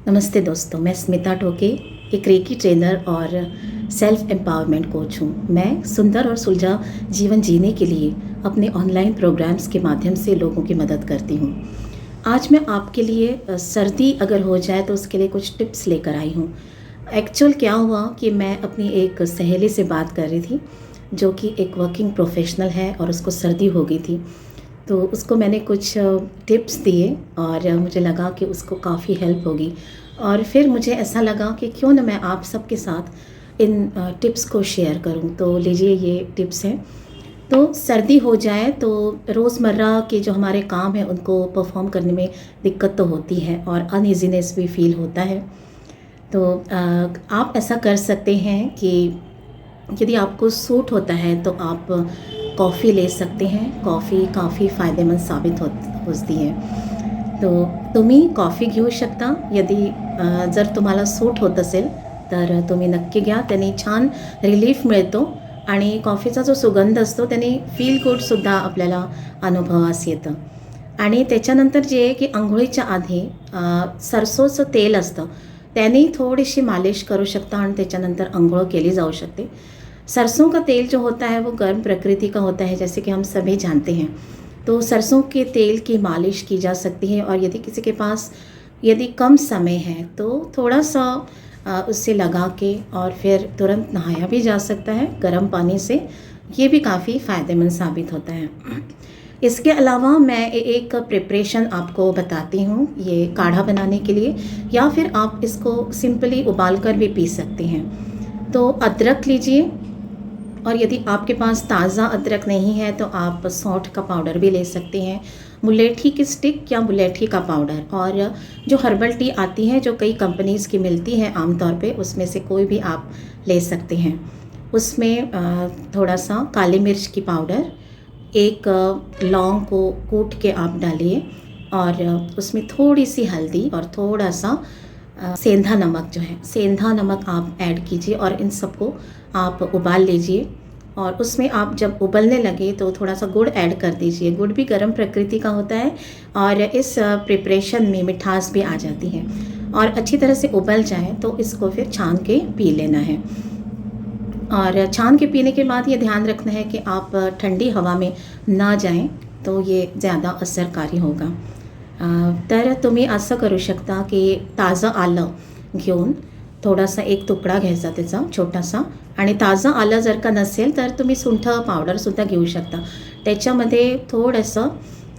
नमस्ते दोस्तों, मैं स्मिता टोके, एक रेकी ट्रेनर और सेल्फ एम्पावरमेंट कोच हूँ। मैं सुंदर और सुलझा जीवन जीने के लिए अपने ऑनलाइन प्रोग्राम्स के माध्यम से लोगों की मदद करती हूँ। आज मैं आपके लिए सर्दी अगर हो जाए तो उसके लिए कुछ टिप्स लेकर आई हूँ। एक्चुअल क्या हुआ कि मैं अपनी एक सहेली से बात कर रही थी, जो कि एक वर्किंग प्रोफेशनल है और उसको सर्दी हो गई थी। तो उसको मैंने कुछ टिप्स दिए और मुझे लगा कि उसको काफ़ी हेल्प होगी। और फिर मुझे ऐसा लगा कि क्यों ना मैं आप सबके साथ इन टिप्स को शेयर करूं। तो लीजिए, ये टिप्स हैं। तो सर्दी हो जाए तो रोज़मर्रा के जो हमारे काम हैं उनको परफॉर्म करने में दिक्कत तो होती है और अनईजीनेस भी फील होता है। तो आप ऐसा कर सकते हैं कि यदि आपको सूट होता है तो आप कॉफ़ी ले सकते हैं। कॉफ़ी काफ़ी फायदेमंद साबित होती है। तो तुम्ही कॉफी घेऊ शकता यदि जर तुम्हाला सूट होत असेल तर तुम्ही नक्की घ्या. त्याने छान रिलीफ मिळतो आणि कॉफीचा जो सुगंध असतो त्याने फील गुडसुद्धा आपल्याला अनुभवास येतं. आणि त्याच्यानंतर जे आहे की अंघोळीच्या आधी सरसोचं तेल असतं त्याने थोडीशी मालिश करू शकता आणि त्याच्यानंतर अंघोळ केली जाऊ शकते. सरसों का तेल जो होता है वो गर्म प्रकृति का होता है, जैसे कि हम सभी जानते हैं. तो सरसों के तेल की मालिश की जा सकती है और यदि किसी के पास यदि कम समय है तो थोड़ा सा उससे लगा के और फिर तुरंत नहाया भी जा सकता है गर्म पानी से. ये भी काफ़ी फ़ायदेमंद साबित होता है. इसके अलावा मैं एक प्रिपरेशन आपको बताती हूँ ये काढ़ा बनाने के लिए, या फिर आप इसको सिंपली उबाल कर भी पी सकते हैं. तो अदरक लीजिए, और यदि आपके पास ताज़ा अदरक नहीं है तो आप सौंठ का पाउडर भी ले सकते हैं, मुलेठी की स्टिक या मुलेठी का पाउडर, और जो हर्बल टी आती है जो कई कंपनीज़ की मिलती है आमतौर पे, उसमें से कोई भी आप ले सकते हैं. उसमें थोड़ा सा काली मिर्च की पाउडर, एक लौंग को कूट के आप डालिए और उसमें थोड़ी सी हल्दी और थोड़ा सा सेंधा नमक जो है सेंधा नमक आप ऐड कीजिए और इन सबको आप उबाल लीजिए. और उसमें आप जब उबलने लगे तो थोड़ा सा गुड़ ऐड कर दीजिए. गुड़ भी गर्म प्रकृति का होता है और इस प्रिपरेशन में मिठास भी आ जाती है. और अच्छी तरह से उबल जाए तो इसको फिर छान के पी लेना है. और छान के पीने के बाद ये ध्यान रखना है कि आप ठंडी हवा में ना जाएं, तो ये ज़्यादा असरकारी होगा. तर तुम्ही असं करू शकता की ताज़ं आलं घेऊन थोडासा एक तुकडा घ्यायचा त्याचा छोटासा, आणि ताज़ं आलं जर का नसेल तर तुम्ही सुंठ पावडरसुद्धा घेऊ शकता. त्याच्यामध्ये थोडंसं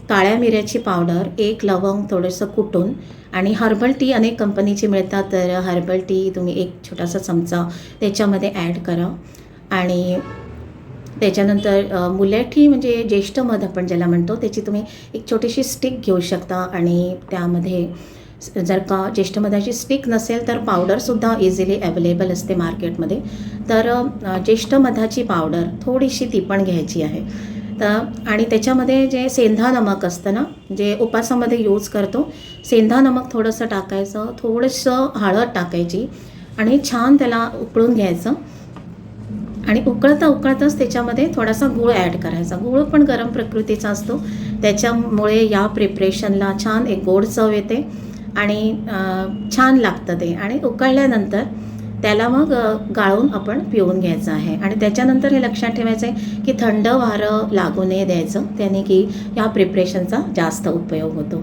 काळ्या मिऱ्याची पावडर, एक लवंग थोडंसं कुटून, आणि हर्बल टी अनेक कंपनीची मिळतात, तर हर्बल टी तुम्ही एक छोटासा चमचा त्याच्यामध्ये ॲड करा. आणि त्याच्यानंतर मुलेठी म्हणजे ज्येष्ठ मध आपण ज्याला म्हणतो त्याची तुम्ही एक छोटीशी स्टिक घेऊ शकता. आणि त्यामध्ये जर का ज्येष्ठ मधाची स्टिक नसेल तर पावडरसुद्धा इझिली अवेलेबल असते मार्केटमध्ये. तर ज्येष्ठ मधाची पावडर थोडीशी ती पण घ्यायची आहे. तर आणि त्याच्यामध्ये जे सेंधा नमक असतं ना, जे उपासामध्ये यूज करतो, सेंधा नमक थोडंसं टाकायचं, थोडंसं हळद टाकायची आणि छान त्याला उकळून घ्यायचं. आणि उकळताच त्याच्यामध्ये थोडासा गूळ ॲड करायचा. गूळ पण गरम प्रकृतीचा असतो, त्याच्यामुळे या प्रिपरेशनला छान एक गोड चव येते आणि छान लागतं ते. आणि उकळल्यानंतर त्याला मग गाळून आपण पिऊन घ्यायचं आहे. आणि त्याच्यानंतर हे लक्षात ठेवायचं आहे की थंड वारं लागू नये द्यायचं, त्याने की या प्रिपरेशनचा जास्त उपयोग होतो.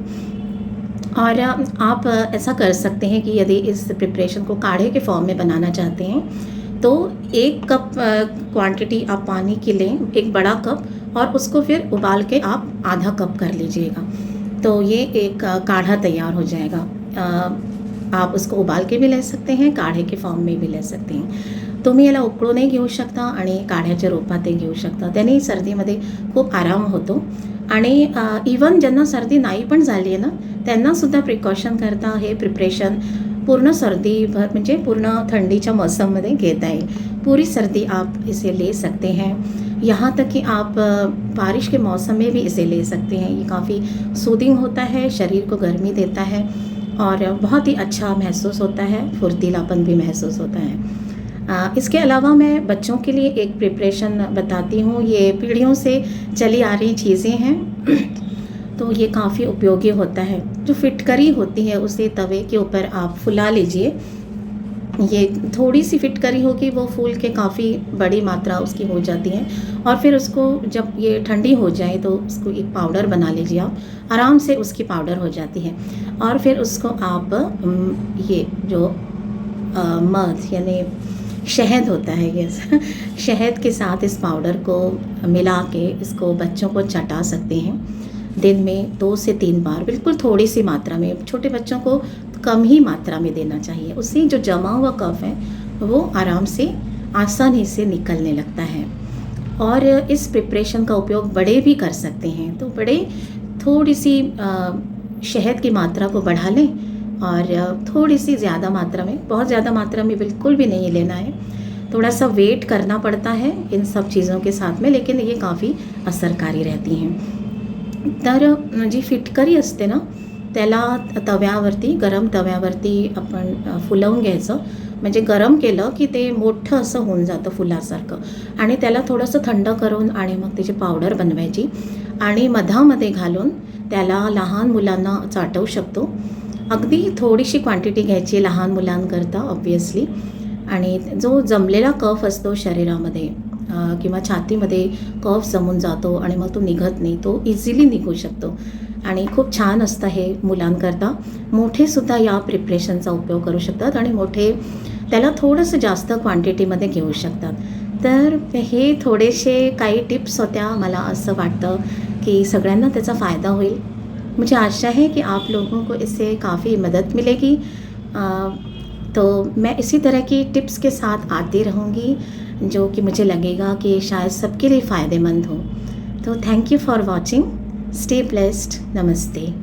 और आप ऐसा कर सकते हैं कि यदि इस प्रिपरेशन को काढ़े के फॉर्म में बनाना चाहते हैं तो 1 कप क्वांटिटी आप पानी की लें, एक बड़ा कप, और उसको फिर उबाल के आप आधा कप कर लीजिएगा. तो ये एक काढ़ा तैयार हो जाएगा. आप उसको उबाल के भी ले सकते हैं, काढ़े के फॉर्म में भी ले सकते हैं. तुम्ही याला उकळूनही घेऊ शकता आणि काढ्याच्या रूपातही घेऊ शकता. त्याने सर्दीमध्ये खूप आराम होतो. आणि इवन ज्यांना सर्दी नाही पण झाली आहे ना, त्यांनासुद्धा प्रिकॉशन करता हे प्रिपरेशन पूर्ण सर्दीभर म्हणजे पूर्ण ठंडीच्या मौसम में घेता है. पूरी सर्दी आप इसे ले सकते हैं. यहाँ तक कि आप बारिश के मौसम में भी इसे ले सकते हैं. ये काफ़ी सूदिंग होता है, शरीर को गर्मी देता है और बहुत ही अच्छा महसूस होता है, फुर्तीलापन भी महसूस होता है. इसके अलावा मैं बच्चों के लिए एक प्रिपरेशन बताती हूँ. ये पीढ़ियों से चली आ रही चीज़ें हैं. तो ये काफ़ी उपयोगी होता है। जो फिटकरी होती है उसे तवे के ऊपर आप फुला लीजिए। ये थोड़ी सी फिटकरी होगी, वो फूल के काफ़ी बड़ी मात्रा उसकी हो जाती है। और फिर उसको जब ये ठंडी हो जाए तो उसको एक पाउडर बना लीजिए आप, आराम से उसकी पाउडर हो जाती है। और फिर उसको आप ये जो मध यानी शहद होता है, यस शहद के साथ इस पाउडर को मिला के इसको बच्चों को चटा सकते हैं। दिन में 2 से 3 बार, बिल्कुल थोड़ी सी मात्रा में, छोटे बच्चों को कम ही मात्रा में देना चाहिए। उससे जो जमा हुआ कफ है वो आराम से आसानी से निकलने लगता है। और इस प्रिपरेशन का उपयोग बड़े भी कर सकते हैं। तो बड़े थोड़ी सी शहद की मात्रा को बढ़ा लें और थोड़ी सी ज़्यादा मात्रा में, बहुत ज़्यादा मात्रा में बिल्कुल भी नहीं लेना है। थोड़ा सा वेट करना पड़ता है इन सब चीज़ों के साथ में, लेकिन ये काफ़ी असरकारी रहती हैं। तर जी फिटकरी असते ना, त्याला तव्यावरती, गरम तव्यावरती आपण फुलवून घ्यायचं. म्हणजे गरम केलं की ते मोठं असं होऊन जातं फुलासारखं आणि त्याला थोडंसं थंड करून आणि मग त्याची पावडर बनवायची आणि मधामध्ये घालून त्याला लहान मुलांना चाटवू शकतो. अगदी थोडीशी क्वांटिटी घ्यायची लहान मुलांकरता ऑब्व्हियसली. आणि जो जमलेला कफ असतो शरीरामध्ये किंवा छातीमध्ये कफ जमून जातो आणि मग तो निघत नाही, तो इझिली निघू शकतो आणि खूप छान असतं हे मुलांकरता. मोठेसुद्धा या प्रिपरेशनचा उपयोग करू शकतात आणि मोठे त्याला थोडंसं जास्त क्वांटिटीमध्ये घेऊ शकतात. तर हे थोडेसे काही टिप्स होत्या. मला असं वाटतं कि सगळ्यांना त्याचा फ़ायदा होईल. मुझे आशा है कि आप लोगों को इससे काफ़ी मदद मिलेगी। तो मैं इसी तरह की टिप्स के साथ आती रहूँगी जो कि मुझे लगेगा कि शायद सबके लिए फ़ायदेमंद हो। तो thank you for watching. Stay blessed. नमस्ते।